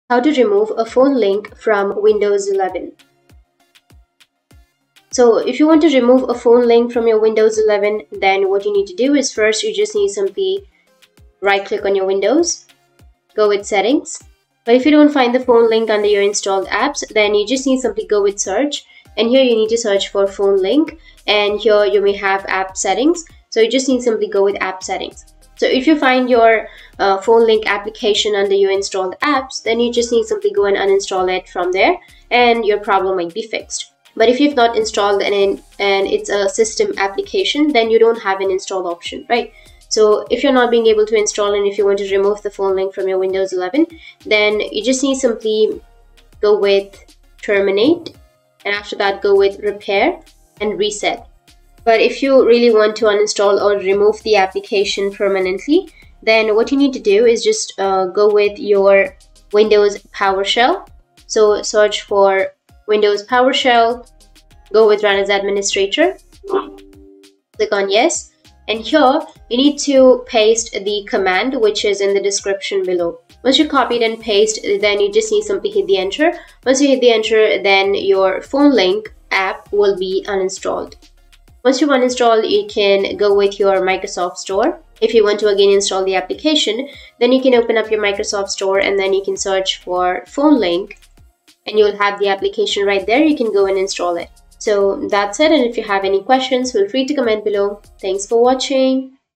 How to remove a phone link from Windows 11. So if you want to remove a phone link from your Windows 11, then what you need to do is first you just need simply right click on your Windows, go with settings. But if you don't find the phone link under your installed apps, then you just need simply go with search, and here you need to search for phone link, and here you may have app settings. So you just need simply go with app settings. So if you find your phone link application under your installed apps, then you just need simply go and uninstall it from there, and your problem might be fixed. But if you've not installed and it's a system application, then you don't have an install option, right? So if you're not being able to install and if you want to remove the phone link from your Windows 11, then you just need simply go with Terminate, and after that go with Repair and Reset. But if you really want to uninstall or remove the application permanently, then what you need to do is just go with your Windows PowerShell. So search for Windows PowerShell, go with Run as Administrator, click on Yes, and here you need to paste the command which is in the description below. Once you copy it and paste, then you just need simply hit the enter. Once you hit the enter, then your phone link app will be uninstalled. Once you uninstall, you can go with your Microsoft Store. If you want to again install the application, then you can open up your Microsoft Store and then you can search for phone link and you'll have the application right there. You can go and install it. So that's it, and if you have any questions, feel free to comment below. Thanks for watching.